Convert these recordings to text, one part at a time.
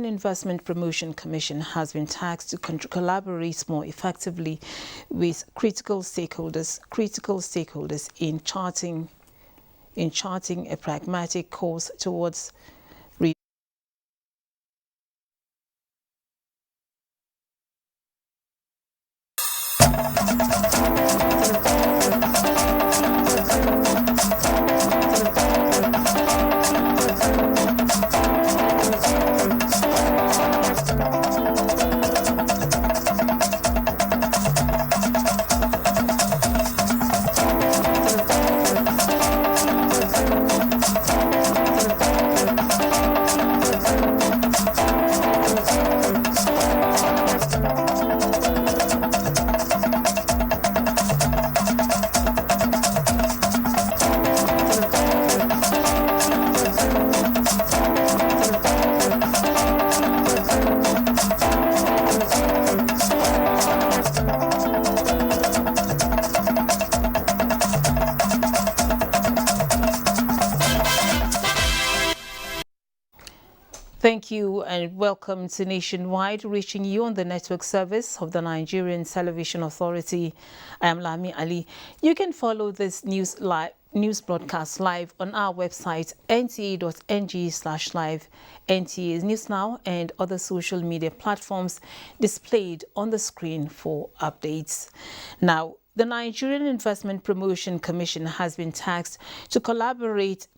Investment Promotion Commission has been tasked to collaborate more effectively with critical stakeholders in charting a pragmatic course towards Thank you and welcome to Nationwide, reaching you on the network service of the Nigerian Television Authority. I am Lami Ali. You can follow this news broadcast live on our website nta.ng/live, NTA's News Now, and other social media platforms displayed on the screen for updates. Now, the Nigerian Investment Promotion Commission has been tasked to collaborate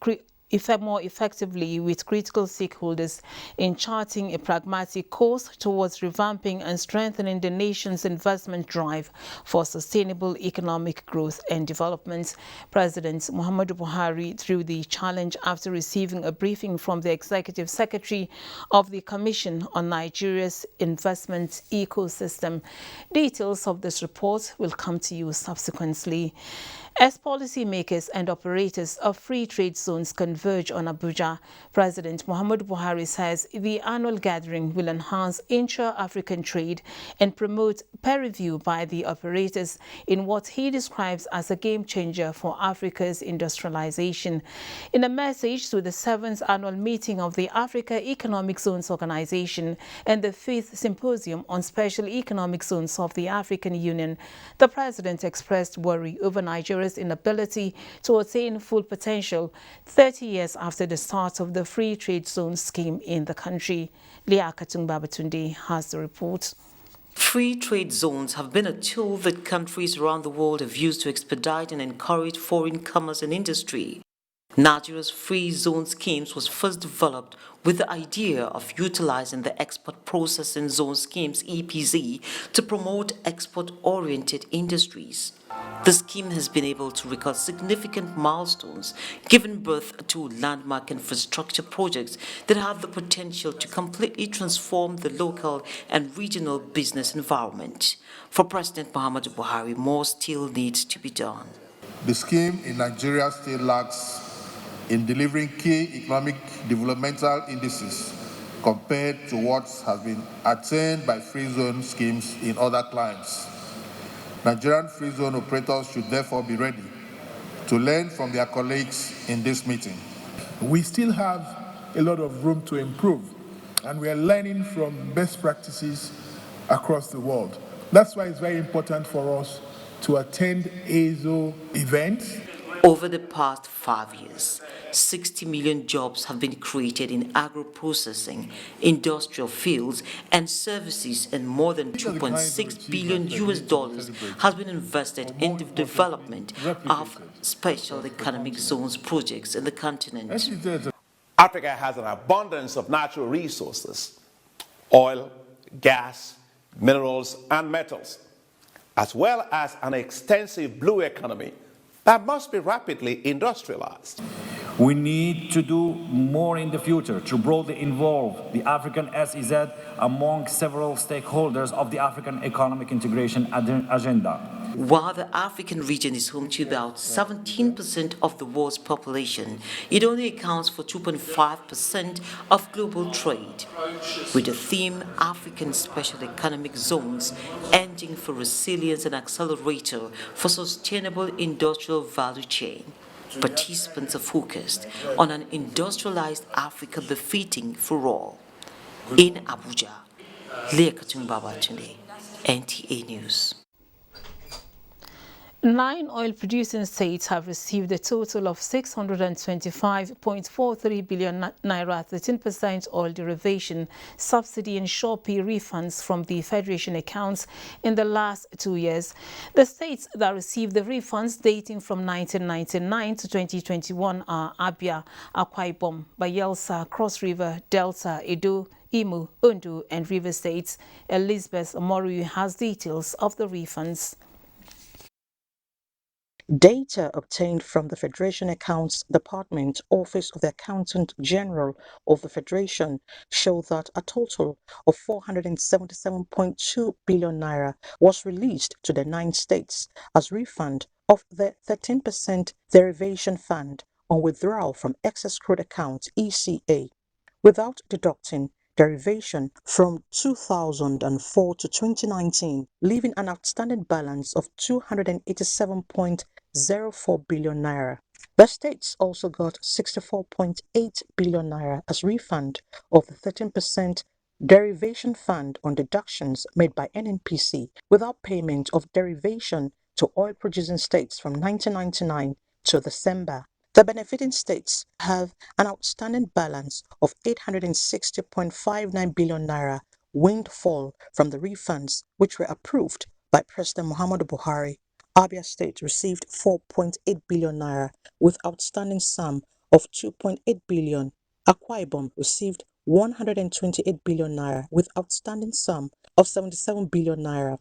more effectively with critical stakeholders in charting a pragmatic course towards revamping and strengthening the nation's investment drive for sustainable economic growth and development. President Muhammadu Buhari threw the challenge after receiving a briefing from the Executive Secretary of the Commission on Nigeria's investment ecosystem. Details of this report will come to you subsequently. As policymakers and operators of free trade zones converge on Abuja, President Muhammadu Buhari says the annual gathering will enhance intra-African trade and promote peer review by the operators in what he describes as a game changer for Africa's industrialization. In a message to the 7th annual meeting of the Africa Economic Zones Organization and the 5th Symposium on Special Economic Zones of the African Union, the president expressed worry over Nigeria's inability to attain full potential 30 years after the start of the free trade zone scheme in the country. Leah Katung Babatunde has the report. Free trade zones have been a tool that countries around the world have used to expedite and encourage foreign commerce and industry. Nigeria's free zone schemes was first developed with the idea of utilizing the Export Processing Zone Schemes EPZ to promote export-oriented industries. The scheme has been able to record significant milestones, giving birth to landmark infrastructure projects that have the potential to completely transform the local and regional business environment. For President Muhammadu Buhari, more still needs to be done. The scheme in Nigeria still lacks in delivering key economic developmental indices compared to what has been attained by free zone schemes in other climes. Nigerian free zone operators should therefore be ready to learn from their colleagues in this meeting. We still have a lot of room to improve, and we are learning from best practices across the world. That's why it's very important for us to attend AZO events. Over the past 5 years, 60 million jobs have been created in agro-processing, industrial fields and services, and more than $2.6 billion has been invested in the development of special economic zones projects in the continent. Africa has an abundance of natural resources, oil, gas, minerals and metals, as well as an extensive blue economy that must be rapidly industrialized. We need to do more in the future to broadly involve the African SEZ among several stakeholders of the African economic integration agenda. While the African region is home to about 17% of the world's population, it only accounts for 2.5% of global trade. With the theme African Special Economic Zones, Engine for Resilience and Accelerator for Sustainable Industrial Value Chain, participants are focused on an industrialized Africa befitting for all. In Abuja, Leakatun Babatunde, NTA News. 9 oil-producing states have received a total of 625.43 billion naira 13% oil derivation, subsidy and Shopee refunds from the Federation accounts in the last 2 years. The states that received the refunds dating from 1999 to 2021 are Abia, Akwa Ibom, Bayelsa, Cross River, Delta, Edo, Imo, Ondo and River States. Elizabeth Moru has details of the refunds. Data obtained from the Federation Accounts Department, Office of the Accountant General of the Federation, show that a total of 477.2 billion naira was released to the 9 states as refund of the 13% derivation fund on withdrawal from excess crude account (ECA), without deducting derivation from 2004 to 2019, leaving an outstanding balance of 287.04 billion naira. The states also got 64.8 billion naira as refund of the 13% derivation fund on deductions made by NNPC without payment of derivation to oil-producing states from 1999 to December. The benefiting states have an outstanding balance of 860.59 billion naira windfall from the refunds which were approved by President Muhammadu Buhari. Abia State received 4.8 billion naira with outstanding sum of 2.8 billion. Akwa Ibom received 128 billion naira with outstanding sum of 77 billion naira,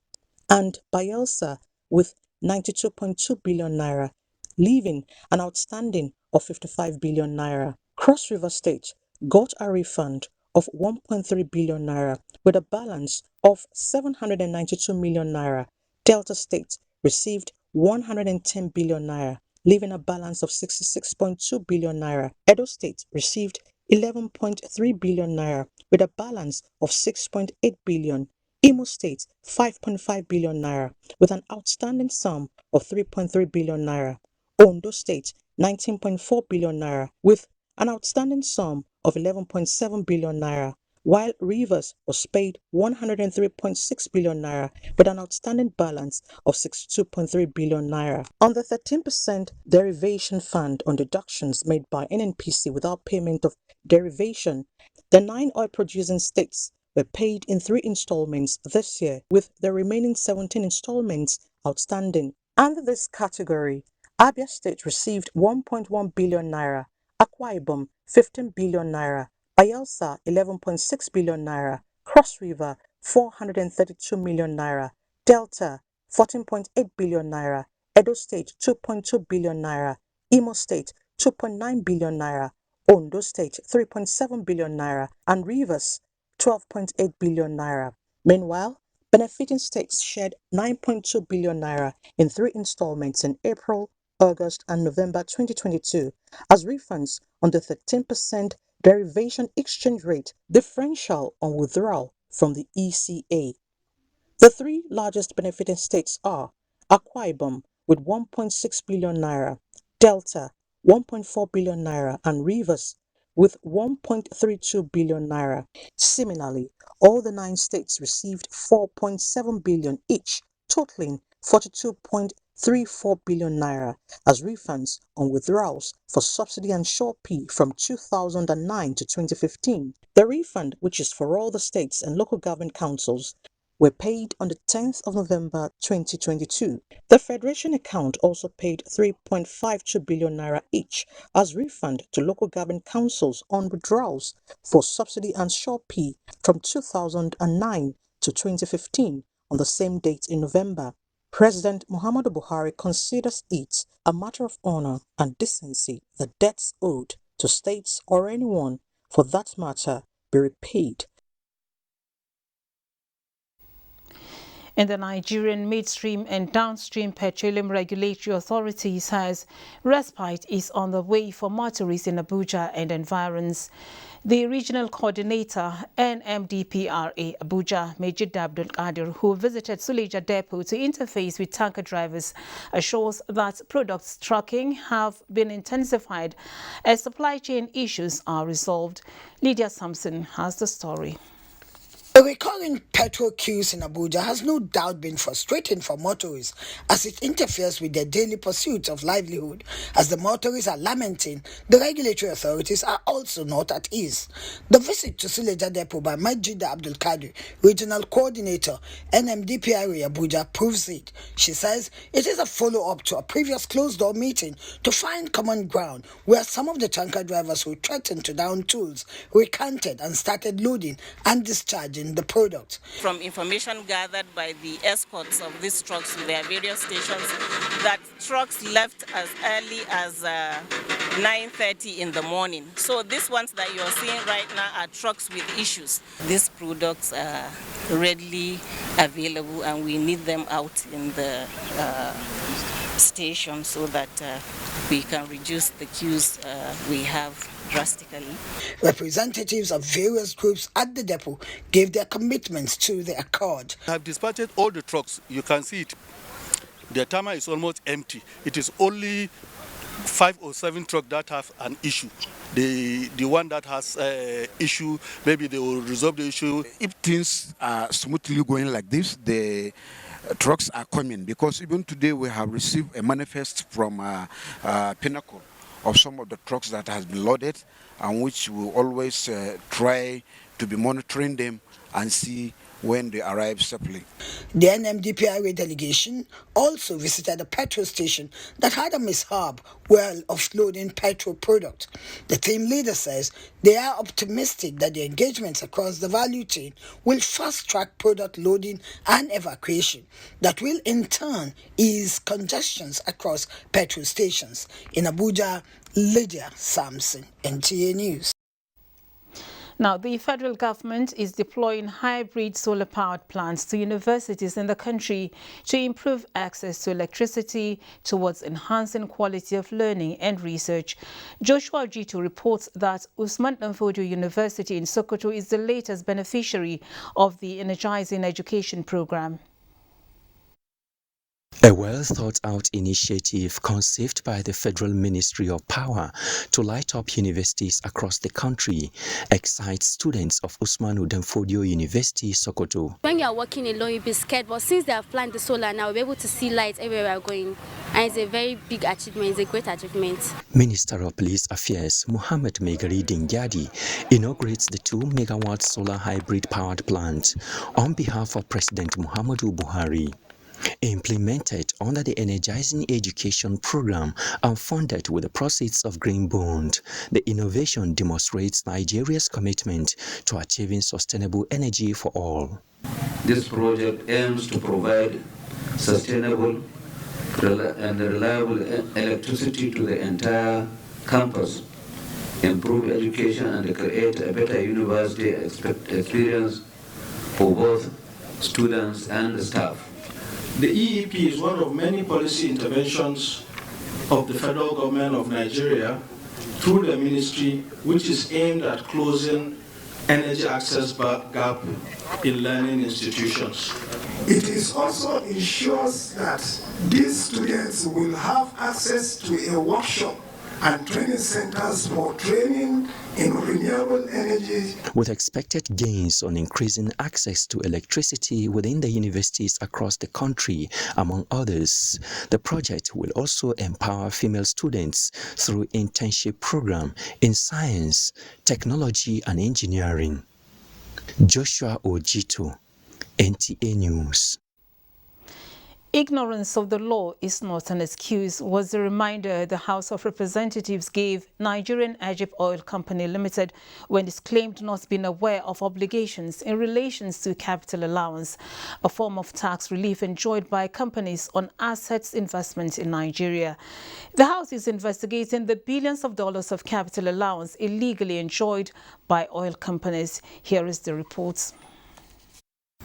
and Bayelsa with 92.2 billion naira, leaving an outstanding of 55 billion naira. Cross River State got a refund of 1.3 billion naira with a balance of 792 million naira. Delta State received 110 billion naira, leaving a balance of 66.2 billion naira. Edo State received 11.3 billion naira with a balance of 6.8 billion. Imo State 5.5 billion naira with an outstanding sum of 3.3 billion naira. Ondo State 19.4 billion naira with an outstanding sum of 11.7 billion naira, while Rivers was paid 103.6 billion naira with an outstanding balance of 62.3 billion naira. On the 13% derivation fund on deductions made by NNPC without payment of derivation, the 9 oil-producing states were paid in 3 installments this year, with the remaining 17 installments outstanding. Under this category, Abia State received 1.1 billion naira, Akwa Ibom 15 billion naira, Bayelsa 11.6 billion naira, Cross River 432 million naira, Delta 14.8 billion naira, Edo State 2.2 billion naira, Imo State 2.9 billion naira, Ondo State 3.7 billion naira, and Rivers 12.8 billion naira. Meanwhile, benefiting states shared 9.2 billion naira in 3 installments in April, August, and November 2022 as refunds on the 13% derivation exchange rate differential on withdrawal from the ECA. The 3 largest benefiting states are Akwa Ibom with 1.6 billion naira, Delta 1.4 billion naira, and Rivers with 1.32 billion naira. Similarly, all the 9 states received 4.7 billion each, totaling 42.34 billion naira as refunds on withdrawals for subsidy and Shopee from 2009 to 2015. The refund, which is for all the states and local government councils, were paid on the 10th of November 2022. The Federation account also paid 3.52 billion naira each as refund to local government councils on withdrawals for subsidy and Shopee from 2009 to 2015 on the same date in November. President Muhammadu Buhari considers it a matter of honor and decency that debts owed to states or anyone, for that matter, be repaid. And the Nigerian midstream and downstream petroleum regulatory authority says respite is on the way for motorists in Abuja and environs. The regional coordinator, NMDPRA Abuja, Major Abdul Qadir, who visited Suleja Depot to interface with tanker drivers, assures that products trucking have been intensified as supply chain issues are resolved. Lydia Sampson has the story. The recurring petrol queues in Abuja has no doubt been frustrating for motorists as it interferes with their daily pursuit of livelihood. As the motorists are lamenting, the regulatory authorities are also not at ease. The visit to Suleja Depot by Majida Abdul Kadir, Regional Coordinator, NMDPRA Abuja, proves it. She says it is a follow-up to a previous closed-door meeting to find common ground where some of the tanker drivers who threatened to down tools recanted and started loading and discharging the product. From information gathered by the escorts of these trucks to their various stations, that trucks left as early as 9:30 in the morning. So these ones that you're seeing right now are trucks with issues. These products are readily available and we need them out in the station so that we can reduce the queues we have drastically. Representatives of various groups at the depot gave their commitments to the accord. I have dispatched all the trucks. You can see it. The timer is almost empty. It is only 5 or 7 trucks that have an issue. The one that has issue, maybe they will resolve the issue. If things are smoothly going like this, the trucks are coming, because even today we have received a manifest from Pinnacle of some of the trucks that has been loaded, and which we always try to be monitoring them and see when they arrive safely. The NMDPRA delegation also visited a petrol station that had a mishap while offloading petrol product. The team leader says they are optimistic that the engagements across the value chain will fast-track product loading and evacuation that will in turn ease congestions across petrol stations. In Abuja, Lydia Sampson, NTA News. Now, the federal government is deploying hybrid solar-powered plants to universities in the country to improve access to electricity towards enhancing quality of learning and research. Joshua Jito reports that Usman Danfodio University in Sokoto is the latest beneficiary of the Energizing Education program. A well-thought-out initiative conceived by the Federal Ministry of Power to light up universities across the country excites students of Usman Danfodio University, Sokoto. When you are walking alone, you'll be scared, but since they have planned the solar now, we'll be able to see lights everywhere we are going. And it's a very big achievement, it's a great achievement. Minister of Police Affairs, Muhammad Megari Dingyadi, inaugurates the 2-megawatt solar hybrid-powered plant on behalf of President Muhammadu Buhari. Implemented under the Energizing Education program and funded with the proceeds of Green Bond, the innovation demonstrates Nigeria's commitment to achieving sustainable energy for all. This project aims to provide sustainable and reliable electricity to the entire campus, improve education, and create a better university experience for both students and the staff. The EEP is one of many policy interventions of the federal government of Nigeria through the ministry, which is aimed at closing energy access gap in learning institutions. It is also ensures that these students will have access to a workshop and training centers for training in renewable energy. With expected gains on increasing access to electricity within the universities across the country, among others, the project will also empower female students through internship program in science, technology and engineering. Joshua Ojito, NTA News. Ignorance of the law is not an excuse, was the reminder the House of Representatives gave Nigerian Egypt Oil Company Limited when it claimed not being aware of obligations in relation to capital allowance, a form of tax relief enjoyed by companies on assets investment in Nigeria. The House is investigating the billions of dollars of capital allowance illegally enjoyed by oil companies. Here is the report.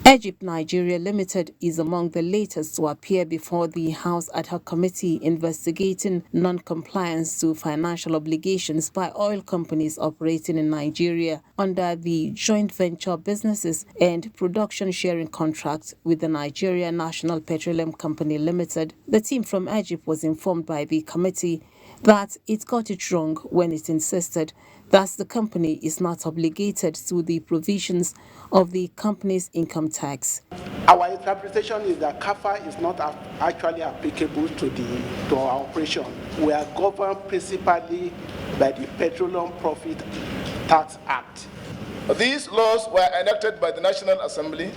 Egypt Nigeria Limited is among the latest to appear before the House Ad Hoc Committee investigating non-compliance to financial obligations by oil companies operating in Nigeria under the joint venture businesses and production sharing contract with the Nigeria National Petroleum Company Limited. The team from Egypt was informed by the committee that it got it wrong when it insisted that the company is not obligated to the provisions of the company's income tax. Our interpretation is that CAFA is not actually applicable to our operation. We are governed principally by the Petroleum Profit Tax Act. These laws were enacted by the National Assembly,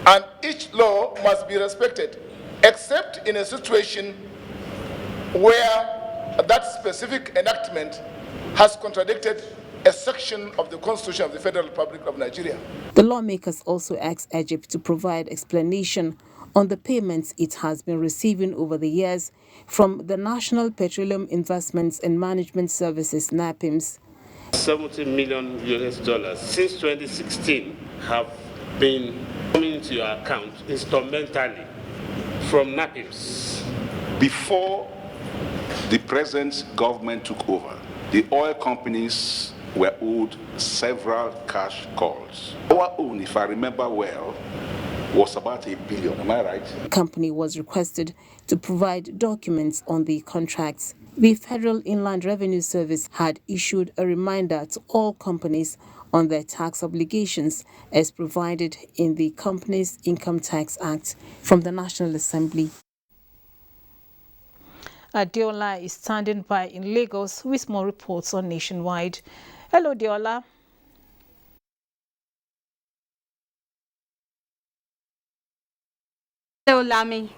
and each law must be respected, except in a situation where that specific enactment has contradicted a section of the Constitution of the Federal Republic of Nigeria. The lawmakers also asked Egypt to provide explanation on the payments it has been receiving over the years from the National Petroleum Investments and Management Services (NAPIMS). 70 million US dollars since 2016 have been coming into your account instrumentally from NAPIMS. Before the present government took over, the oil companies were owed several cash calls. Our own, if I remember well, was about $1 billion. Am I right? The company was requested to provide documents on the contracts. The Federal Inland Revenue Service had issued a reminder to all companies on their tax obligations as provided in the Companies Income Tax Act from the National Assembly. Diola is standing by in Lagos with more reports on Nationwide. Hello, Diola. Hello, Lami.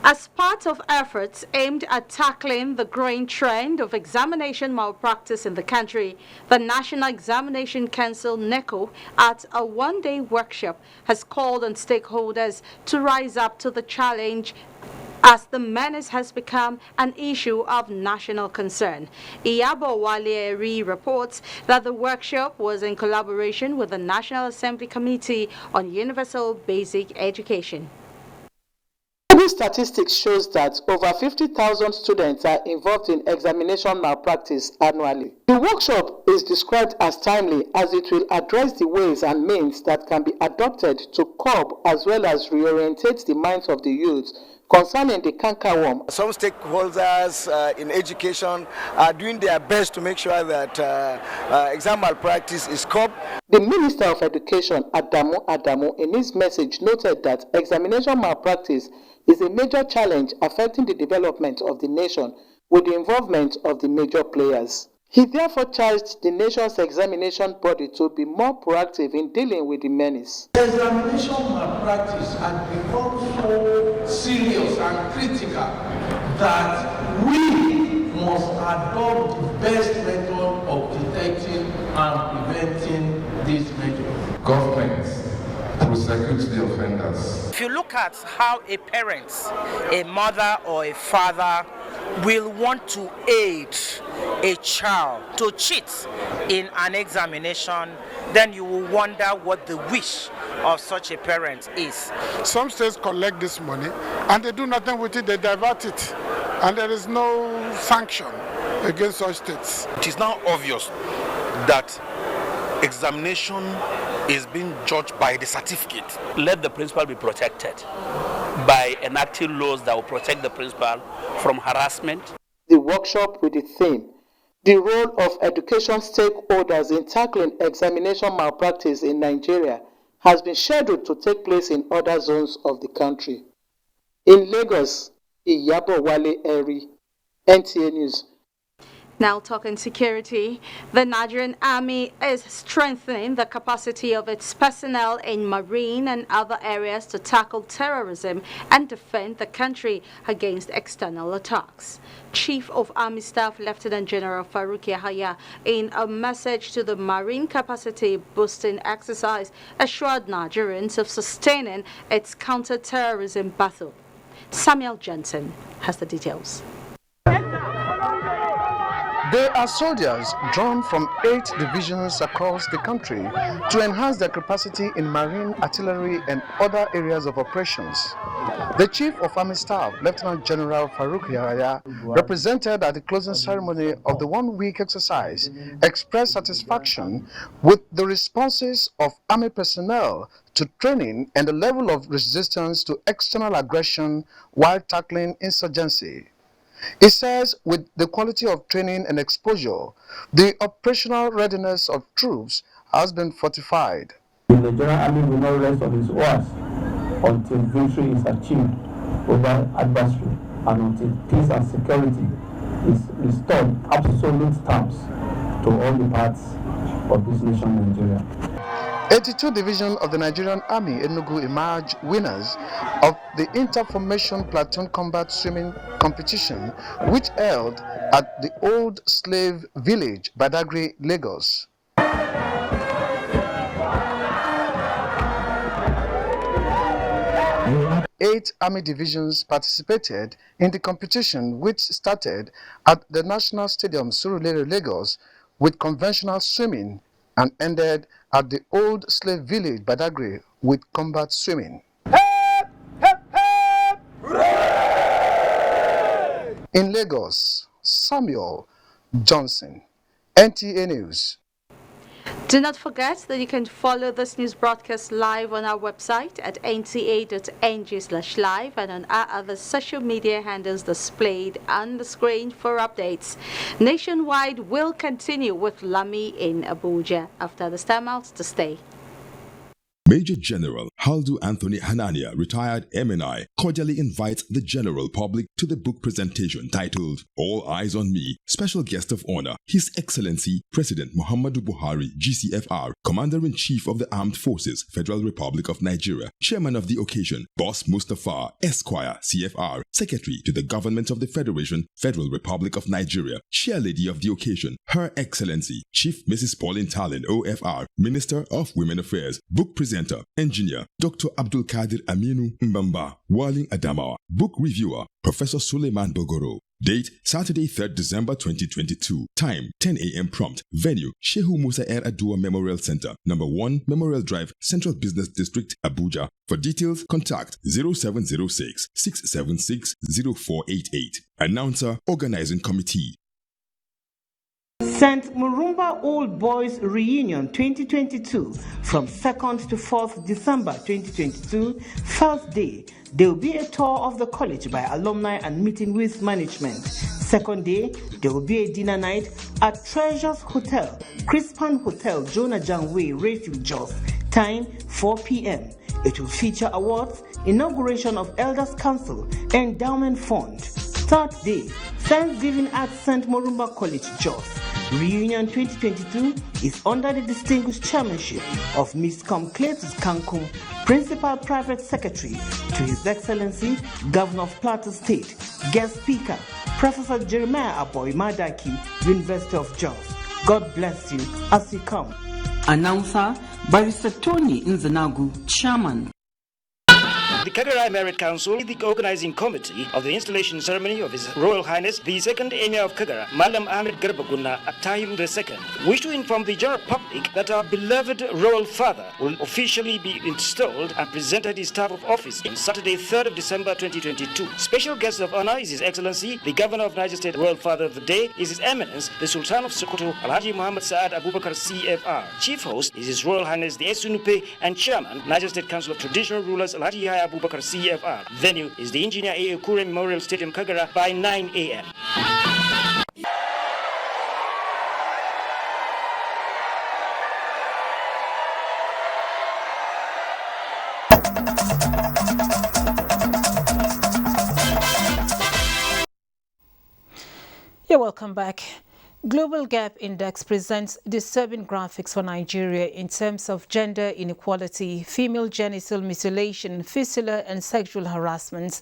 As part of efforts aimed at tackling the growing trend of examination malpractice in the country, the National Examination Council, NECO, at a one-day workshop has called on stakeholders to rise up to the challenge as the menace has become an issue of national concern. Iyabo Walieri reports that the workshop was in collaboration with the National Assembly Committee on Universal Basic Education. Statistics shows that over 50,000 students are involved in examination malpractice annually. The workshop is described as timely as it will address the ways and means that can be adopted to curb as well as reorientate the minds of the youth concerning the cankerworm. Some stakeholders in education are doing their best to make sure that exam malpractice is curbed. The Minister of Education, Adamu, in his message noted that examination malpractice is a major challenge affecting the development of the nation with the involvement of the major players. He therefore charged the nation's examination body to be more proactive in dealing with the menace. Examination malpractice has become so serious and critical that we must adopt the best method of detecting and preventing this measure. Governments prosecute the offenders. If you look at how a parent, a mother or a father will want to aid a child to cheat in an examination, then you will wonder what the wish of such a parent is. Some states collect this money and they do nothing with it, they divert it, and there is no sanction against such states. It is now obvious that examination is being judged by the certificate. Let the principal be protected by enacting laws that will protect the principal from harassment. The workshop with the theme, the role of education stakeholders in tackling examination malpractice in Nigeria, has been scheduled to take place in other zones of the country. In Lagos, Iyabo Walieri, NTA News. Now talking security, the Nigerian Army is strengthening the capacity of its personnel in marine and other areas to tackle terrorism and defend the country against external attacks. Chief of Army Staff Lieutenant General Farouk Yahaya, in a message to the Marine Capacity Boosting Exercise, assured Nigerians of sustaining its counter-terrorism battle. Samuel Jensen has the details. They are soldiers drawn from 8 divisions across the country to enhance their capacity in marine, artillery, and other areas of operations. The Chief of Army Staff, Lieutenant General Farouk Yahaya, represented at the closing ceremony of the one-week exercise, expressed satisfaction with the responses of Army personnel to training and the level of resistance to external aggression while tackling insurgency. It says with the quality of training and exposure, the operational readiness of troops has been fortified. The Nigerian Army will not rest on its oars until victory is achieved over adversary and until peace and security is restored absolute terms to all the parts of this nation, Nigeria. 82 Division of the Nigerian Army Enugu emerged winners of the Inter-Formation Platoon Combat Swimming Competition, which held at the Old Slave Village, Badagry, Lagos. 8 army divisions participated in the competition, which started at the National Stadium, Surulere, Lagos, with conventional swimming and ended at the Old Slave Village, Badagry, with combat swimming. In Lagos, Samuel Johnson, NTA News. Do not forget that you can follow this news broadcast live on our website at nta.ng/live and on our other social media handles displayed on the screen for updates. Nationwide will continue with Lami in Abuja after the timeouts to stay. Major General Haldu Anthony Hanania, retired MNI, cordially invites the general public to the book presentation titled All Eyes on Me. Special guest of honor, His Excellency President Muhammadu Buhari, GCFR, Commander-in-Chief of the Armed Forces, Federal Republic of Nigeria. Chairman of the occasion, Boss Mustafa, Esquire, CFR, Secretary to the Government of the Federation, Federal Republic of Nigeria. Chairlady of the occasion, Her Excellency Chief Mrs. Pauline Tallinn, OFR, Minister of Women Affairs. Book presenter, Engineer Dr. Abdul Kadir Aminu Mbamba, Waling Adamawa. Book reviewer, Professor Suleiman Bogoro. Date, Saturday, 3rd December 2022. Time, 10 a.m. prompt. Venue, Shehu Musa Adua Memorial Center, number 1, Memorial Drive, Central Business District, Abuja. For details, contact 0706 676 0488. Announcer, Organizing Committee. St. Murumba Old Boys Reunion 2022 from 2nd to 4th December 2022. First day, there will be a tour of the college by alumni and meeting with management. Second day, there will be a dinner night at Treasures Hotel, Crispan Hotel, Jonah Jangway, Refuge Jos. Time 4 p.m. It will feature awards, inauguration of Elders Council, Endowment Fund. Third day, Thanksgiving at St. Murumba College, Jos. Reunion 2022 is under the distinguished chairmanship of Ms. Cletus Kankum, Principal Private Secretary to His Excellency Governor of Plateau State. Guest speaker, Professor Jeremiah Aboy Madaki, University of Jos. God bless you as you come. Announcer, Barrister Tony Nzanagu, Chairman. The Kagera Merit Council, the organizing committee of the installation ceremony of His Royal Highness, the second Emir of Kagera, Malam Ahmed Garbaguna Atayim II, wish to inform the general public that our beloved royal father will officially be installed and presented his staff of office on Saturday, 3rd of December 2022. Special guest of honor is His Excellency, the Governor of Niger State. Royal Father of the day is His Eminence, the Sultan of Sokoto, Alhaji Muhammad Saad Abubakar CFR. Chief host is His Royal Highness, the Esunupe and Chairman, Niger State Council of Traditional Rulers, Alhaji Yahya Abubakar CFR. Venue is the Engineer A. Kure Memorial Stadium, Kagera, by 9 a.m. You're welcome back. Global Gap Index presents disturbing graphics for Nigeria in terms of gender inequality, female genital mutilation, fistula and sexual harassment.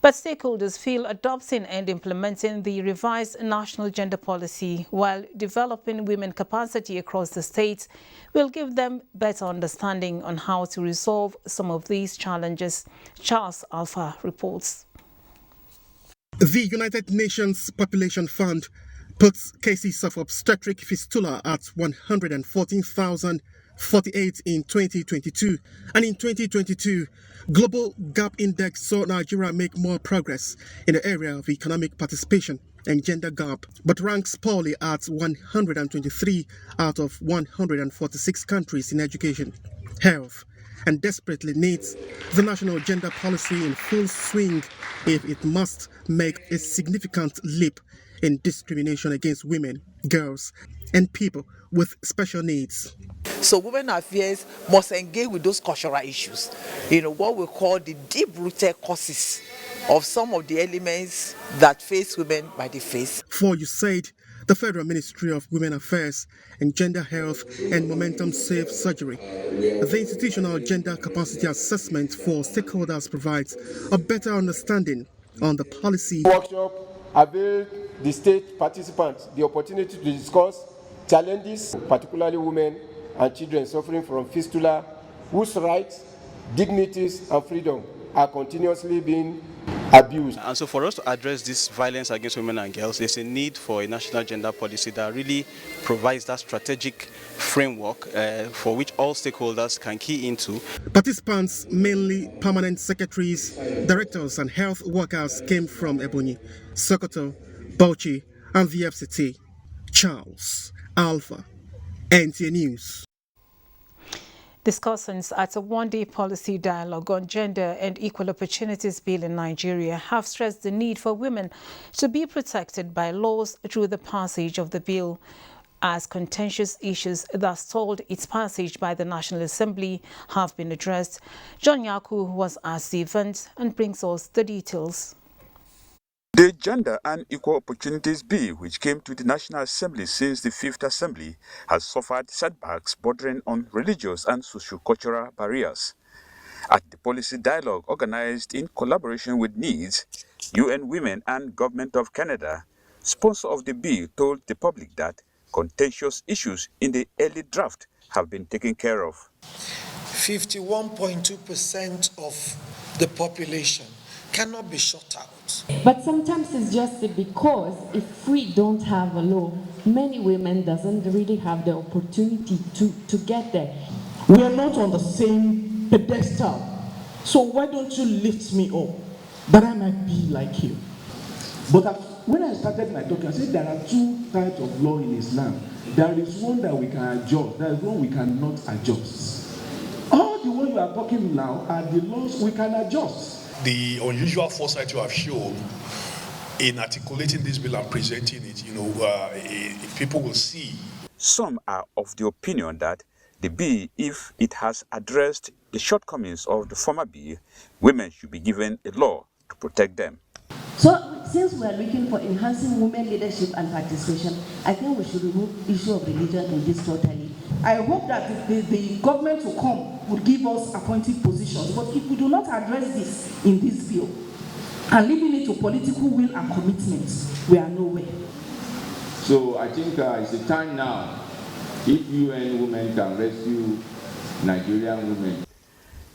But stakeholders feel adopting and implementing the revised national gender policy while developing women capacity across the state will give them better understanding on how to resolve some of these challenges. Charles Alpha reports. The United Nations Population Fund puts cases of obstetric fistula at 114,048 in 2022. And in 2022, Global Gap Index saw Nigeria make more progress in the area of economic participation and gender gap, but ranks poorly at 123 out of 146 countries in education, health, and desperately needs the national gender policy in full swing if it must make a significant leap in discrimination against women, girls, and people with special needs. So women affairs must engage with those cultural issues, what we call the deep-rooted causes of some of the elements that face women by the face. For USAID, the Federal Ministry of Women Affairs and Gender Health and Momentum Safe Surgery, the Institutional Gender Capacity Assessment for stakeholders provides a better understanding on the policy. Workshop availed the state participants the opportunity to discuss challenges, particularly women and children suffering from fistula, whose rights, dignities, and freedom are continuously being abused. And so for us to address this violence against women and girls, there's a need for a national gender policy that really provides that strategic framework for which all stakeholders can key into. Participants, mainly permanent secretaries, directors, and health workers, came from Ebonyi, Sokoto, Bauchi, and the FCT. Charles Alpha, NTA News. Discussants at a one-day policy dialogue on gender and equal opportunities bill in Nigeria have stressed the need for women to be protected by laws through the passage of the bill, as contentious issues that stalled its passage by the National Assembly have been addressed. John Yaku was at the event and brings us the details. The Gender and Equal Opportunities Bill, which came to the National Assembly since the 5th Assembly, has suffered setbacks bordering on religious and socio-cultural barriers. At the policy dialogue organized in collaboration with NEEDS, UN Women and Government of Canada, sponsor of the bill told the public that contentious issues in the early draft have been taken care of. 51.2% of the population cannot be shut out. But sometimes it's just because if we don't have a law, many women doesn't really have the opportunity to get there. We are not on the same pedestal. So why don't you lift me up that I might be like you? But when I started my talk, I said there are two types of law in Islam. There is one that we can adjust, there is one we cannot adjust. All the ones you are talking now are the laws we can adjust. The unusual foresight you have shown in articulating this bill and presenting it, people will see. Some are of the opinion that the bill, if it has addressed the shortcomings of the former bill, women should be given a law to protect them. So, since we are looking for enhancing women leadership and participation, I think we should remove the issue of religion in this totally. I hope that the government will come, would give us appointed positions. But if we do not address this in this bill, and leaving it to political will and commitments, we are nowhere. So I think it's a time now, if UN women can rescue Nigerian women.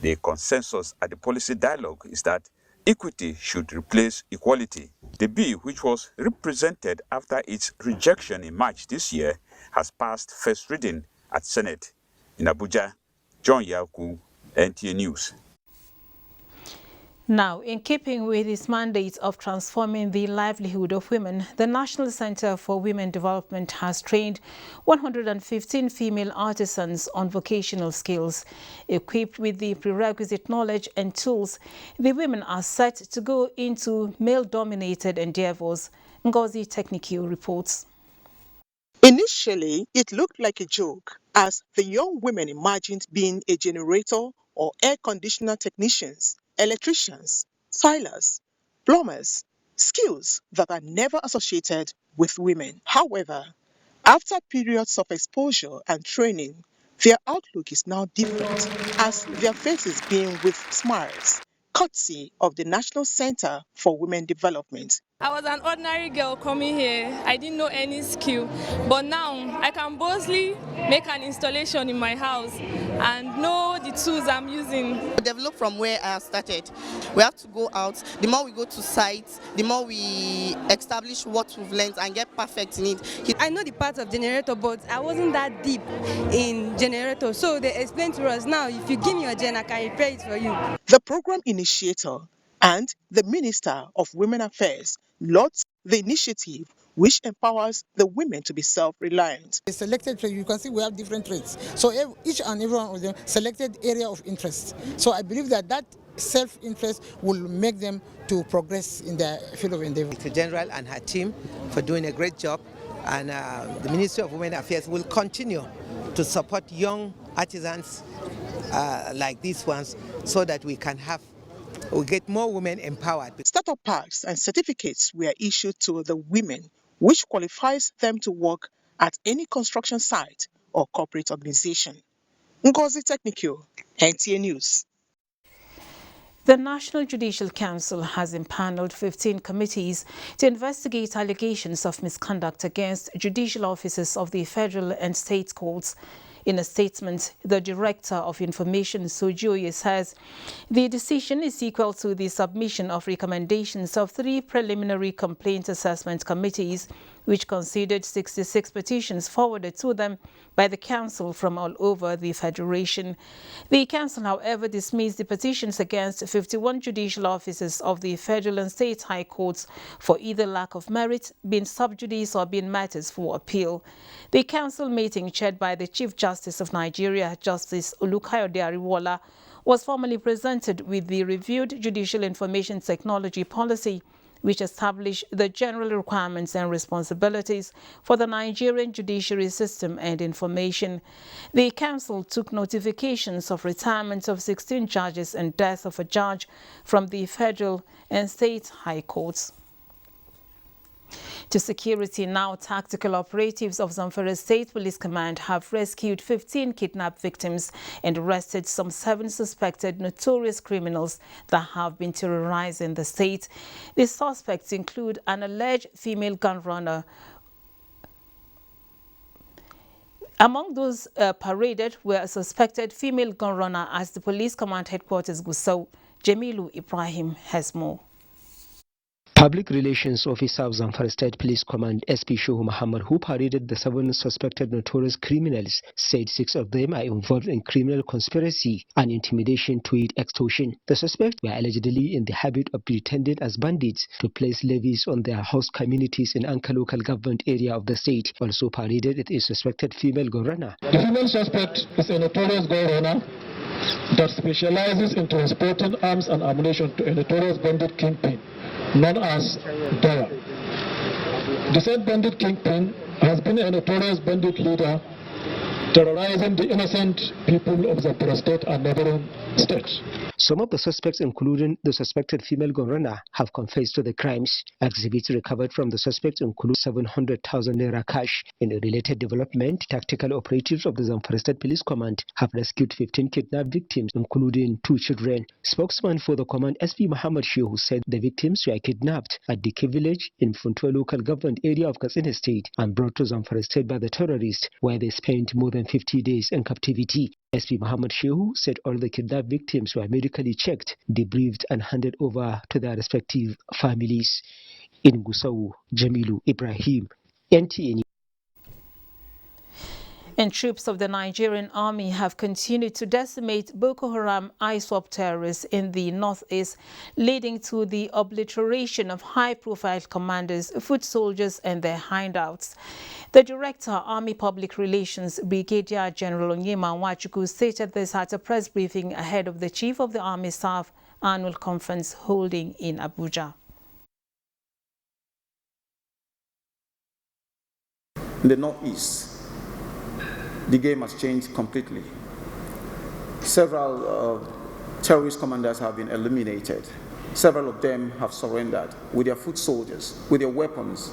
The consensus at the policy dialogue is that equity should replace equality. The bill, which was represented after its rejection in March this year, has passed first reading at Senate. In Abuja, John Yaku, NTA News. Now, in keeping with its mandate of transforming the livelihood of women, the National Center for Women Development has trained 115 female artisans on vocational skills. Equipped with the prerequisite knowledge and tools, the women are set to go into male-dominated endeavors. Ngozi Technique reports. Initially, it looked like a joke as the young women imagined being a generator or air conditioner technicians, electricians, tilers, plumbers, skills that are never associated with women. However, after periods of exposure and training, their outlook is now different as their faces beam with smiles, courtesy of the National Center for Women Development. I was an ordinary girl coming here. I didn't know any skill, but now I can boldly make an installation in my house and know the tools I'm using. Develop from where I started. We have to go out. The more we go to sites, the more we establish what we've learned and get perfect in it. I know the part of generator, but I wasn't that deep in generator. So they explained to us, now if you give me your gen, I can repair it for you. The program initiator and the Minister of Women Affairs lauds the initiative which empowers the women to be self-reliant. The selected trade, you can see we have different trades. So each and every one of them selected area of interest. So I believe that self-interest will make them to progress in their field of endeavor. The General and her team for doing a great job, and the Ministry of Women Affairs will continue to support young artisans like these ones so that we get more women empowered. Startup packs and certificates were issued to the women, which qualifies them to work at any construction site or corporate organization. Ngozi Technical, NTA News. The National Judicial Council has impaneled 15 committees to investigate allegations of misconduct against judicial officers of the federal and state courts. In a statement, the Director of Information, Sojoye, says the decision is equal to the submission of recommendations of 3 preliminary complaint assessment committees, which considered 66 petitions forwarded to them by the Council from all over the Federation. The Council, however, dismissed the petitions against 51 judicial officers of the federal and state high courts for either lack of merit, being sub judice, or being matters for appeal. The Council meeting, chaired by the Chief Justice of Nigeria, Justice Olukayode Ariwola, was formally presented with the reviewed Judicial Information Technology Policy, which established the general requirements and responsibilities for the Nigerian judiciary system and information. The Council took notifications of retirement of 16 judges and death of a judge from the federal and state high courts. To security now, tactical operatives of Zamfara State Police Command have rescued 15 kidnapped victims and arrested some 7 suspected notorious criminals that have been terrorizing the state. The suspects include an alleged female gun runner. Among those paraded were a suspected female gun runner at the Police Command Headquarters, Gusau. Jamilu Ibrahim has more. Public Relations Officer of Zamfara State Police Command SP Shehu Muhammad, who paraded the 7 suspected notorious criminals, said 6 of them are involved in criminal conspiracy and intimidation to aid extortion. The suspects were allegedly in the habit of pretending as bandits to place levies on their host communities in Anka local government area of the state. Also paraded is a suspected female gun runner. The female suspect is a notorious gun runner that specializes in transporting arms and ammunition to a notorious bandit kingpin known as Dara. The said bandit kingpin has been a notorious bandit leader terrorizing the innocent people of Zamfara State and neighboring states. Some of the suspects, including the suspected female gun runner, have confessed to the crimes. Exhibits recovered from the suspects include 700,000 naira cash. In a related development, tactical operatives of the Zamfara State Police Command have rescued 15 kidnapped victims, including 2 children. Spokesman for the command, SP Muhammad Shehu, said the victims were kidnapped at Dike village in Funtua local government area of Katsina State and brought to Zamfara State by the terrorists, where they spent more than 50 days in captivity. SP Muhammad Shehu said all the kidnapped victims were medically checked, debriefed and handed over to their respective families. In Gusau, Jamilu Ibrahim, NTA. And troops of the Nigerian army have continued to decimate Boko Haram ISWAP terrorists in the northeast, leading to the obliteration of high-profile commanders, foot soldiers and their hidouts. The Director, Army Public Relations, Brigadier General Onyema Nwachukwu, stated this at a press briefing ahead of the Chief of the Army Staff annual conference holding in Abuja. In the northeast, the game has changed completely. Several terrorist commanders have been eliminated. Several of them have surrendered with their foot soldiers, with their weapons,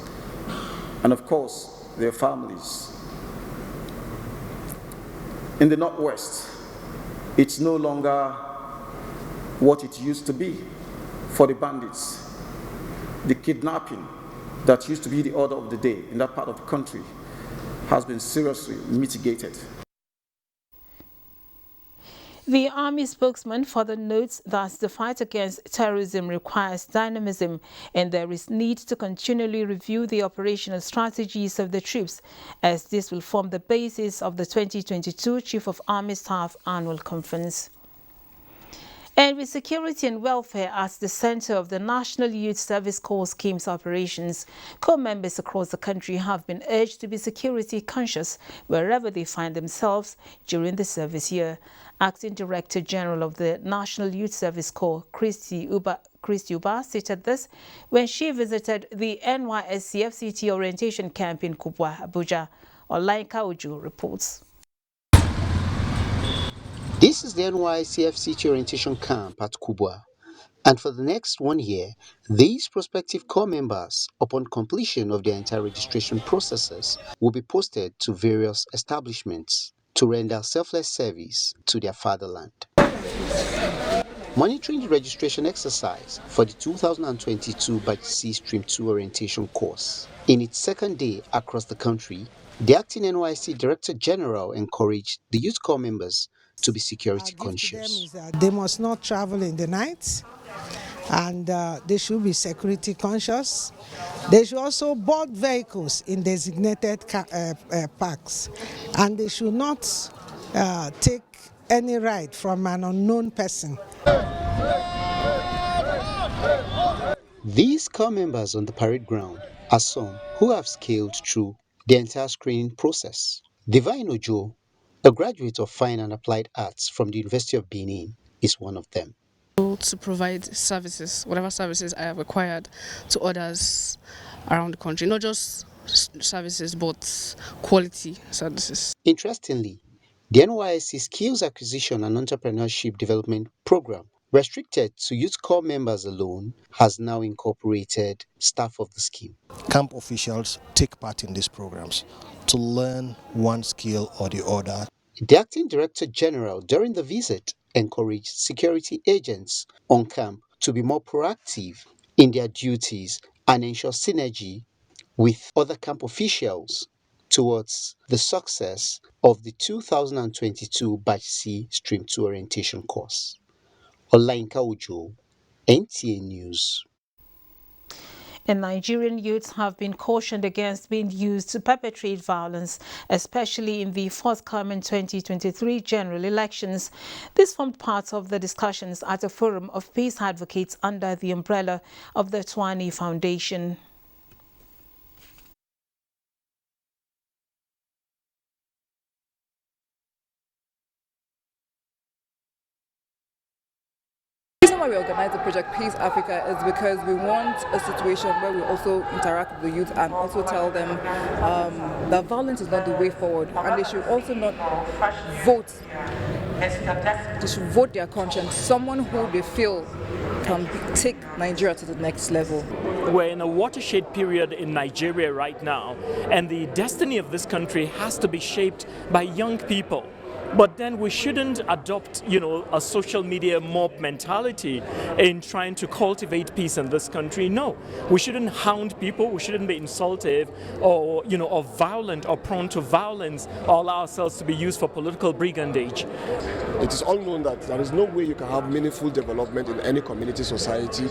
and of course, their families. In the northwest, it's no longer what it used to be for the bandits. The kidnapping that used to be the order of the day in that part of the country has been seriously mitigated. The Army spokesman further notes that the fight against terrorism requires dynamism and there is need to continually review the operational strategies of the troops, as this will form the basis of the 2022 Chief of Army Staff Annual Conference. And with security and welfare at the center of the National Youth Service Corps scheme's operations, corps members across the country have been urged to be security conscious wherever they find themselves during the service year. Acting Director General of the National Youth Service Corps, Christy Uba, stated this when she visited the NYSC FCT orientation camp in Kubwa, Abuja. Olainka Uju reports. This is the NYSC FCT orientation camp at Kubwa, and for the next 1 year, these prospective corps members, upon completion of their entire registration processes, will be posted to various establishments to render selfless service to their fatherland. Monitoring the registration exercise for the 2022 Batch C Stream 2 orientation course. In its second day across the country, the acting NYSC Director General encouraged the youth corps members to be security conscious. They must not travel in the night, and they should be security conscious. They should also board vehicles in designated parks, and they should not take any ride from an unknown person. These corps members on the parade ground are some who have scaled through the entire screening process. Divine Ojo, a graduate of Fine and Applied Arts from the University of Benin, is one of them. To provide services, whatever services I have acquired to others around the country, not just services but quality services. Interestingly, the NYSC Skills Acquisition and Entrepreneurship Development Program, restricted to youth corps members alone, has now incorporated staff of the scheme. Camp officials take part in these programs to learn one skill or the other. The Acting Director General during the visit encouraged security agents on camp to be more proactive in their duties and ensure synergy with other camp officials towards the success of the 2022 Batch C Stream 2 orientation course. Olainka Ujo, NTA News. And Nigerian youths have been cautioned against being used to perpetrate violence, especially in the forthcoming 2023 general elections. This formed part of the discussions at a forum of peace advocates under the umbrella of the Twani Foundation. Why we organize the project Peace Africa is because we want a situation where we also interact with the youth and also tell them that violence is not the way forward, and they should also not vote. They should vote their conscience, someone who they feel can take Nigeria to the next level. We're in a watershed period in Nigeria right now, and the destiny of this country has to be shaped by young people. But then we shouldn't adopt, a social media mob mentality in trying to cultivate peace in this country. No, we shouldn't hound people. We shouldn't be insultive or, or violent or prone to violence or allow ourselves to be used for political brigandage. It is all known that there is no way you can have meaningful development in any community, society,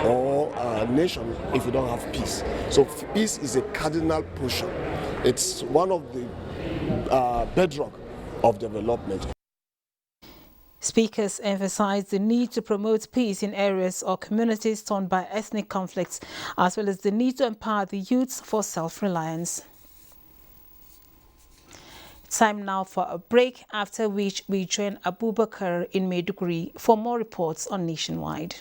or nation if you don't have peace. So peace is a cardinal portion. It's one of the bedrock of development. Speakers emphasized the need to promote peace in areas or communities torn by ethnic conflicts, as well as the need to empower the youths for self-reliance. Time now for a break, after which we join Abubakar in Maiduguri for more reports on Nationwide.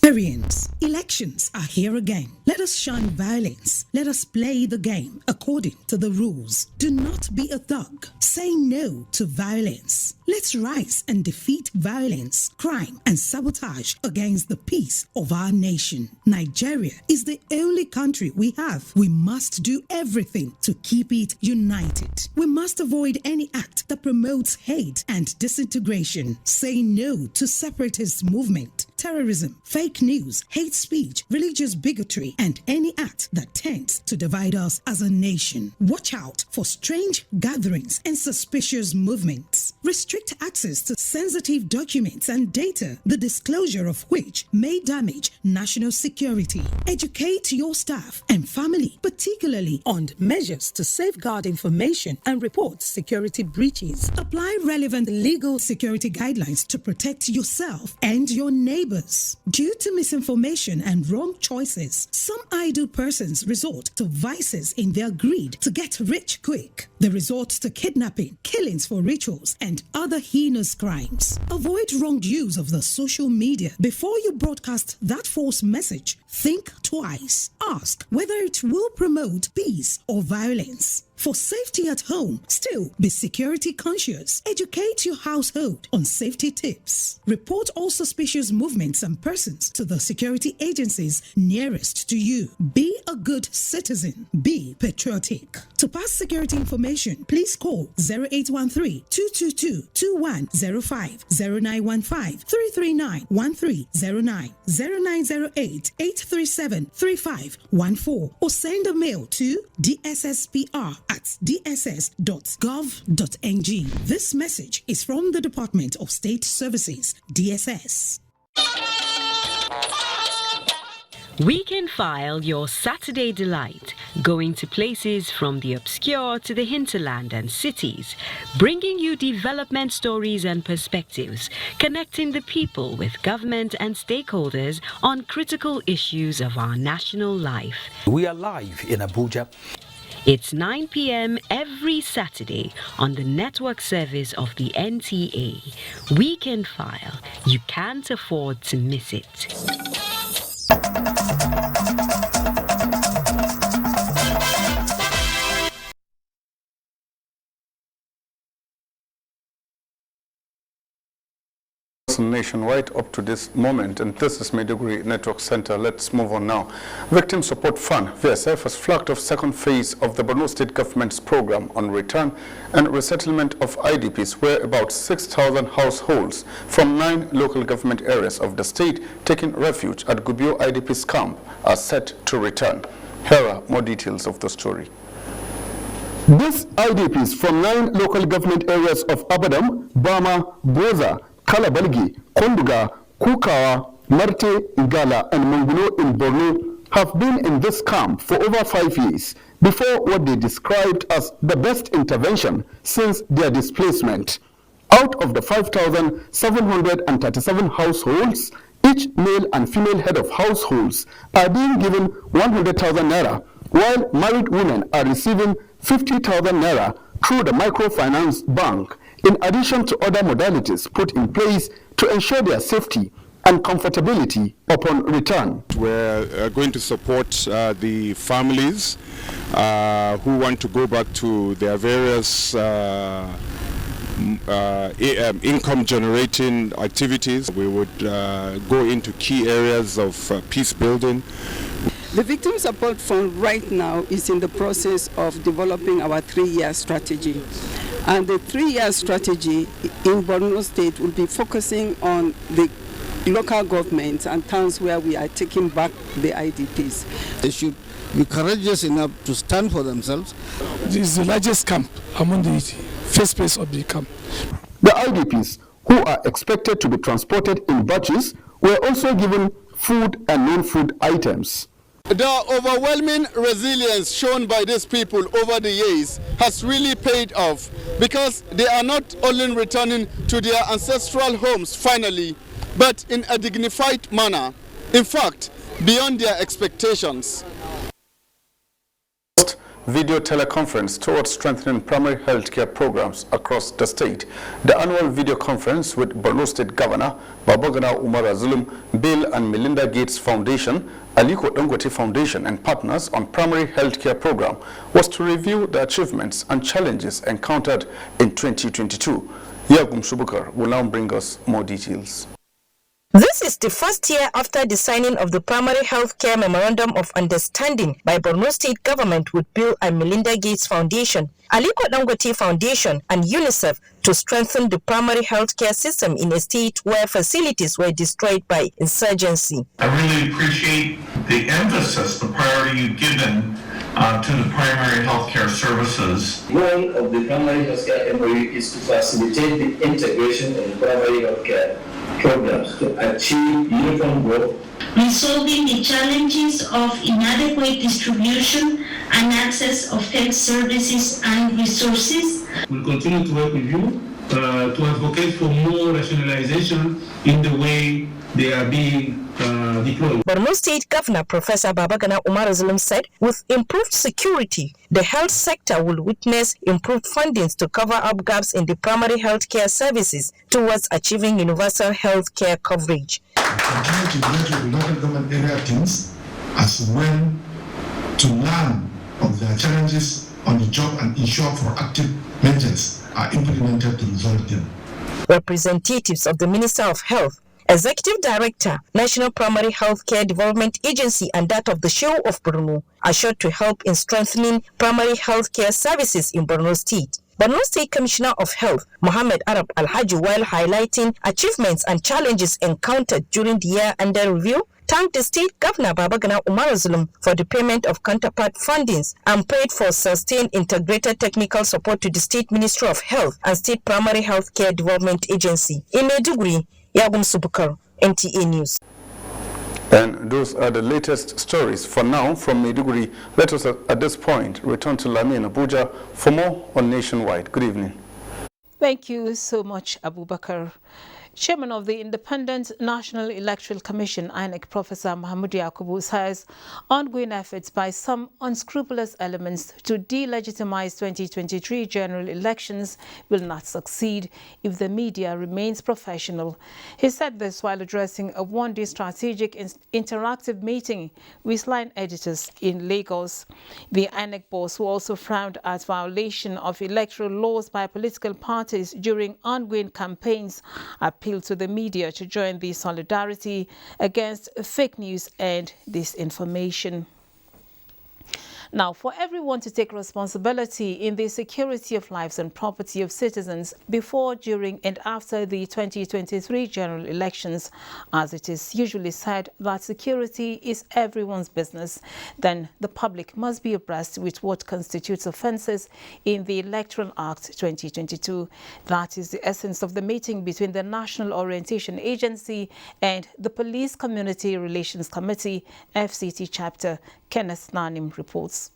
Nigerians, elections are here again. Let us shun violence. Let us play the game according to the rules. Do not be a thug. Say no to violence. Let's rise and defeat violence, crime, and sabotage against the peace of our nation. Nigeria is the only country we have. We must do everything to keep it united. We must avoid any act that promotes hate and disintegration. Say no to separatist movement. terrorism, fake news, hate speech, religious bigotry, and any act that tends to divide us as a nation. Watch out for strange gatherings and suspicious movements. Restrict access to sensitive documents and data, the disclosure of which may damage national security. Educate your staff and family, particularly on measures to safeguard information and report security breaches. Apply relevant legal security guidelines to protect yourself and your neighbors. Due to misinformation and wrong choices, some idle persons resort to vices in their greed to get rich quick. They resort to kidnapping, killings for rituals, and other heinous crimes. Avoid wrong use of the social media. Before you broadcast that false message, think twice. Ask whether it will promote peace or violence. For safety at home, still be security conscious. Educate your household on safety tips. Report all suspicious movements and persons to the security agencies nearest to you. Be a good citizen. Be patriotic. To pass security information, please call 0813-222-2105, 0915-339-1309, 0908-837-3514, or send a mail to dsspr@dss.gov.ng. This message is from the Department of State Services, DSS. Weekend File, your Saturday delight, going to places from the obscure to the hinterland and cities, bringing you development stories and perspectives, connecting the people with government and stakeholders on critical issues of our national life. We are live in Abuja. It's 9 p.m. every Saturday on the network service of the NTA. Weekend File. You can't afford to miss it. Nationwide up to this moment, and this is Maiduguri Network Center. Let's move on now. Victim Support Fund, VSF, has flagged off second phase of the Borno State government's program on return and resettlement of IDPs, where about 6,000 households from 9 local government areas of the state taking refuge at Gubio IDPs camp are set to return. Here are more details of the story. These IDPs from 9 local government areas of Abadam, Bama, Goza, Kalabalgi, Konduga, Kukawa, Marte, Igala, and Monguno in Borno have been in this camp for over 5 years before what they described as the best intervention since their displacement. Out of the 5,737 households, each male and female head of households are being given 100,000 naira, while married women are receiving 50,000 naira through the microfinance bank, in addition to other modalities put in place to ensure their safety and comfortability upon return. We're going to support the families who want to go back to their various income generating activities. We would go into key areas of peace building. The Victim Support Fund right now is in the process of developing our 3-year strategy. And the 3-year strategy in Borno State will be focusing on the local governments and towns where we are taking back the IDPs. They should be courageous enough to stand for themselves. This is the largest camp among the first phase of the camp. The IDPs, who are expected to be transported in batches, were also given food and non-food items. The overwhelming resilience shown by these people over the years has really paid off, because they are not only returning to their ancestral homes finally, but in a dignified manner. In fact, beyond their expectations. Video teleconference towards strengthening primary health care programs across the state. The annual video conference with Borno State Governor Babagana Umar Zulum, Bill and Melinda Gates Foundation, Aliko Dangote Foundation and partners on primary health care program was to review the achievements and challenges encountered in 2022. Yagum Subukar will now bring us more details. This is the first year after the signing of the Primary Healthcare Memorandum of Understanding by Borno State Government with Bill and Melinda Gates Foundation, Aliko Dangote Foundation, and UNICEF to strengthen the primary healthcare system in a state where facilities were destroyed by insurgency. I really appreciate the emphasis, the priority you've given to the primary healthcare services. The goal of the primary healthcare MOU is to facilitate the integration of primary healthcare programs to achieve uniform growth, resolving the challenges of inadequate distribution and access of health services and resources. We'll continue to work with you to advocate for more rationalization in the way they are being deployed. Borno State Governor Professor Babagana Umar Zulum said, with improved security, the health sector will witness improved fundings to cover up gaps in the primary health care services towards achieving universal health care coverage. We continue to work with the local government area teams as well to learn of their challenges on the job and ensure proactive measures are implemented to resolve them. Representatives of the Minister of Health, Executive Director, National Primary Healthcare Development Agency, and that of the Show of Borno are sure to help in strengthening primary healthcare services in Borno State. Borno State Commissioner of Health, Mohammed Arab Alhaji, while highlighting achievements and challenges encountered during the year under review, thanked the State Governor Babagana Umar Zulum for the payment of counterpart fundings and prayed for sustained integrated technical support to the State Ministry of Health and State Primary Healthcare Development Agency. In Maiduguri, Yagum Subukar, NTA News. And those are the latest stories for now from Maiduguri. Let us at this point return to Lami in Abuja for more on Nationwide. Good evening. Thank you so much, Abubakar. Chairman of the Independent National Electoral Commission, INEC, Professor Mahmoud Yakubu, says ongoing efforts by some unscrupulous elements to delegitimize 2023 general elections will not succeed if the media remains professional. He said this while addressing a one-day strategic interactive meeting with line editors in Lagos. The INEC boss, who also frowned at violation of electoral laws by political parties during ongoing campaigns, appealed to the media to join the solidarity against fake news and disinformation. Now, for everyone to take responsibility in the security of lives and property of citizens before, during, and after the 2023 general elections, as it is usually said that security is everyone's business, then the public must be abreast with what constitutes offences in the Electoral Act 2022. That is the essence of the meeting between the National Orientation Agency and the Police Community Relations Committee, FCT chapter. Kenneth Nanim reports.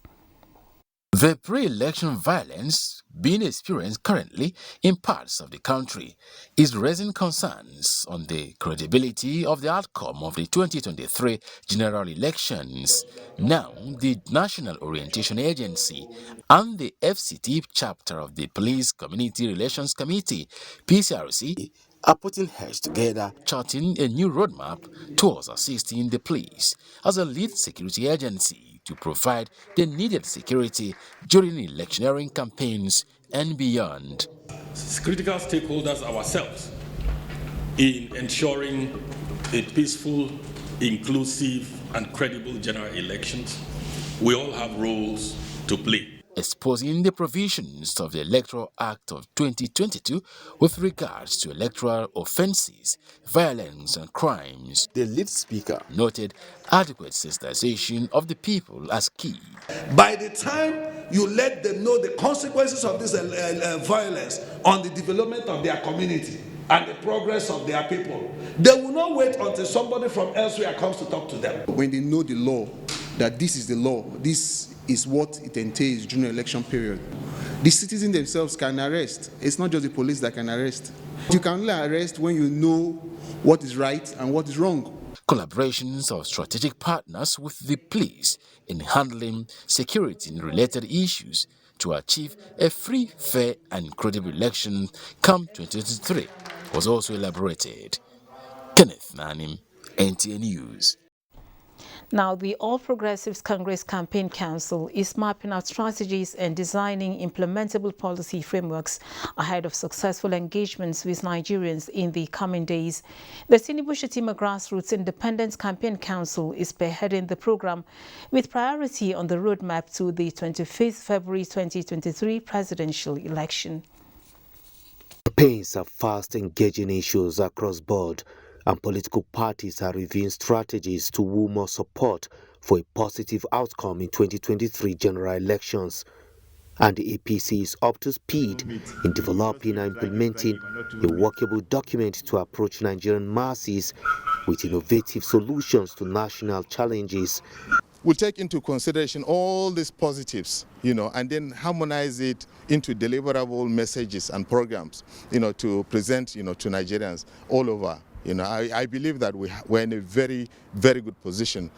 The pre-election violence being experienced currently in parts of the country is raising concerns on the credibility of the outcome of the 2023 general elections. Now, the National Orientation Agency and the FCT chapter of the Police Community Relations Committee, PCRC, are putting heads together, charting a new roadmap towards assisting the police as a lead security agency to provide the needed security during electioneering campaigns and beyond. Critical stakeholders ourselves in ensuring a peaceful, inclusive, and credible general elections. We all have roles to play. Exposing the provisions of the Electoral Act of 2022 with regards to electoral offences, violence and crimes. The lead speaker noted adequate sensitization of the people as key. By the time you let them know the consequences of this violence on the development of their community and the progress of their people, they will not wait until somebody from elsewhere comes to talk to them. When they know the law, that this is the law, this is what it entails during the election period, the citizens themselves can arrest. It's not just the police that can arrest. You can only arrest when you know what is right and what is wrong. Collaborations of strategic partners with the police in handling security-related issues to achieve a free, fair and credible election come 2023 was also elaborated. Kenneth Nanim, NTA News. Now, the All Progressives Congress Campaign Council is mapping out strategies and designing implementable policy frameworks ahead of successful engagements with Nigerians in the coming days. The Tinubu-Shettima Grassroots Independence Campaign Council is spearheading the program with priority on the roadmap to the 25th February 2023 presidential election. Campaigns are fast engaging issues across board, and political parties are reviewing strategies to woo more support for a positive outcome in 2023 general elections. And the APC is up to speed in developing and implementing a workable document to approach Nigerian masses with innovative solutions to national challenges. We'll take into consideration all these positives, and then harmonize it into deliverable messages and programs, to present, to Nigerians all over. I believe that we're in a very, very good position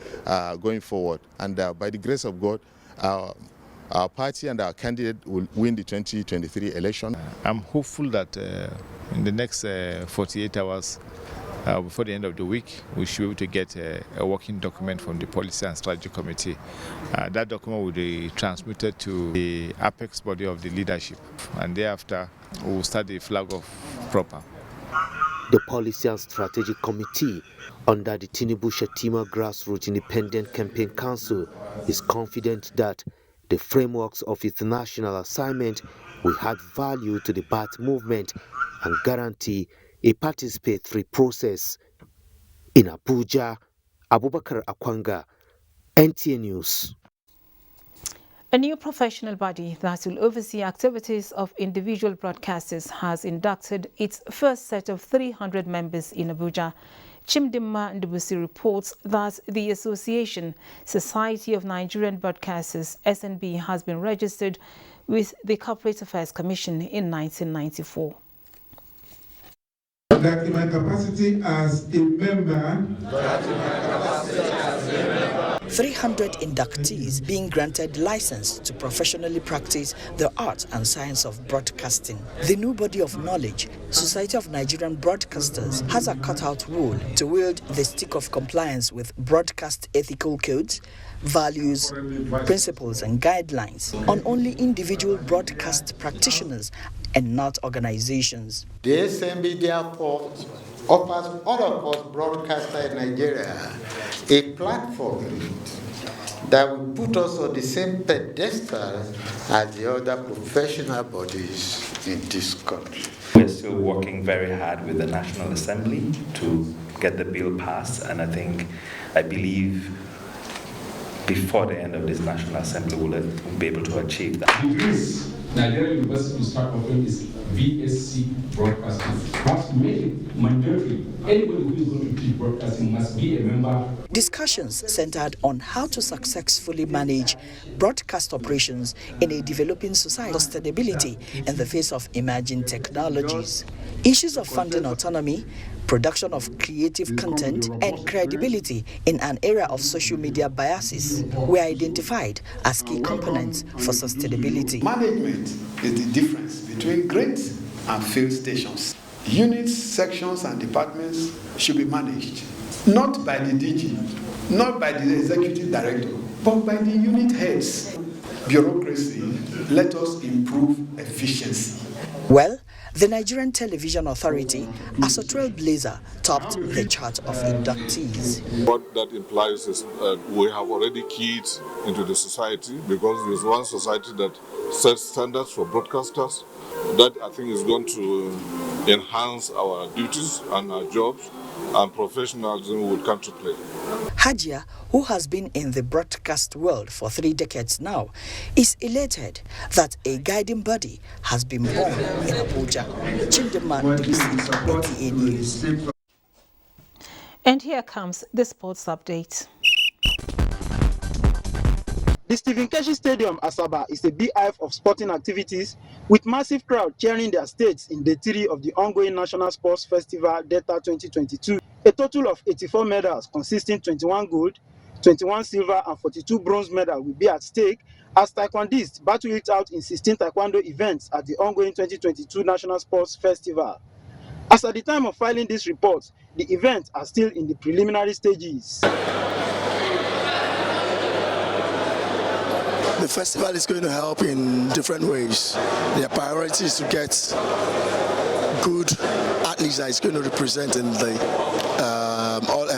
going forward. And by the grace of God, our party and our candidate will win the 2023 election. I'm hopeful that in the next 48 hours, before the end of the week, we should be able to get a working document from the Policy and Strategy Committee. That document will be transmitted to the apex body of the leadership, and thereafter we will start the flag off proper. The Policy and Strategy Committee under the Tinubu-Shettima Grassroots Independent Campaign Council is confident that the frameworks of its national assignment will add value to the Ba'ath movement and guarantee a participatory process. In Abuja, Abubakar Akwanga, NTA News. A new professional body that will oversee activities of individual broadcasters has inducted its first set of 300 members in Abuja. Chimdimma Ndubusi reports that the Association Society of Nigerian Broadcasters (SNB) has been registered with the Corporate Affairs Commission in 1994. That in my capacity as a member, 300 inductees being granted license to professionally practice the art and science of broadcasting. The new body of knowledge, Society of Nigerian Broadcasters, has a cutout role to wield the stick of compliance with broadcast ethical codes, values, principles and guidelines on only individual broadcast practitioners and not organizations. The SNB therefore offers all of us broadcasters in Nigeria a platform that will put us on the same pedestal as the other professional bodies in this country. We're still working very hard with the National Assembly to get the bill passed, and I believe before the end of this National Assembly we'll be able to achieve that. Degrees Nigerian University will start offering is VSC broadcasting. Must make it mandatory. Anybody who is going to teach broadcasting must be a member. Discussions centered on how to successfully manage broadcast operations in a developing society, sustainability in the face of emerging technologies, issues of funding autonomy, production of creative content, and credibility in an era of social media biases were identified as key components for sustainability. Management is the difference between great and failed stations. Units, sections, and departments should be managed, not by the DG, not by the executive director, but by the unit heads. Bureaucracy, let us improve efficiency. Well, the Nigerian Television Authority, as a trailblazer, topped the chart of inductees. What that implies is we have already keyed into the society, because there's one society that sets standards for broadcasters. That, I think, is going to enhance our duties and our jobs, and professionalism would come to play. Hajia, who has been in the broadcast world for 3 decades now, is elated that a guiding body has been born in Abuja. Chimdimma Ndubusi, NTA News. And here comes the sports update. The Stephen Keshi Stadium, Asaba, is a beehive of sporting activities with massive crowd cheering their states in day 3 of the ongoing National Sports Festival Delta 2022. A total of 84 medals consisting 21 gold, 21 silver and 42 bronze medals will be at stake as taekwondists battle it out in 16 taekwondo events at the ongoing 2022 National Sports Festival. As at the time of filing this report, the events are still in the preliminary stages. The festival is going to help in different ways. Their priority is to get good athletes that is going to represent in the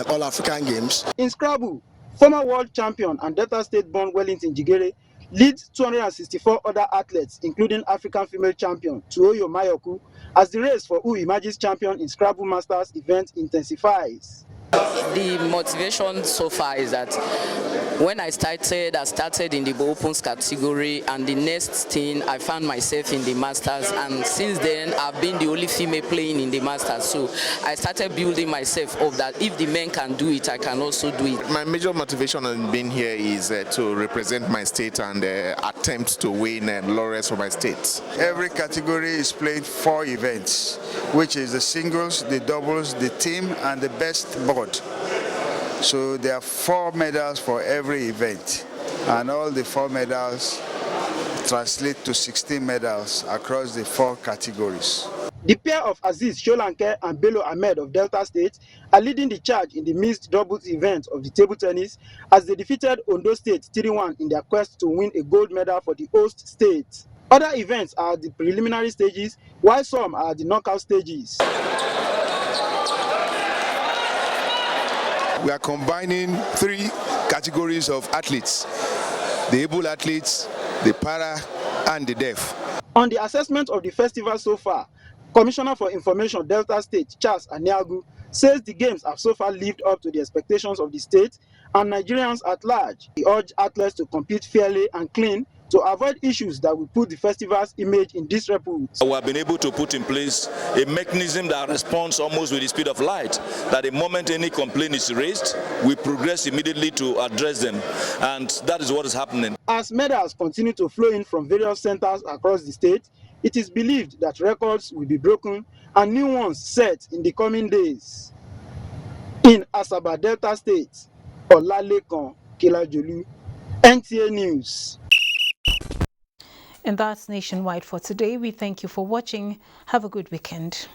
All African Games. In Scrabble, former world champion and Delta State-born Wellington Jigere leads 264 other athletes, including African female champion Tuoyo Mayoku, as the race for who emerges champion in Scrabble Masters event intensifies. The motivation so far is that when I started in the opens category, and the next thing I found myself in the Masters, and since then I've been the only female playing in the Masters. So I started building myself up that if the men can do it, I can also do it. My major motivation in being here is to represent my state and attempt to win laurels for my state. Every category is playing 4 events, which is the singles, the doubles, the team, and the best board. So there are 4 medals for every event, and all the 4 medals translate to 16 medals across the 4 categories. The pair of Aziz Sholanke and Bello Ahmed of Delta State are leading the charge in the mixed doubles event of the table tennis as they defeated Ondo State 3-1 in their quest to win a gold medal for the host state. Other events are at the preliminary stages, while some are at the knockout stages. We are combining 3 categories of athletes: the able athletes, the para, and the deaf. On the assessment of the festival so far, Commissioner for Information Delta State, Charles Aniagu, says the games have so far lived up to the expectations of the state and Nigerians at large. He urged athletes to compete fairly and clean to avoid issues that will put the festival's image in disrepute. We have been able to put in place a mechanism that responds almost with the speed of light, that the moment any complaint is raised, we progress immediately to address them, and that is what is happening. As medals continue to flow in from various centers across the state, it is believed that records will be broken and new ones set in the coming days. In Asaba Delta State, Olalekan Kilajolu, NTA News. And that's Nationwide for today. We thank you for watching. Have a good weekend.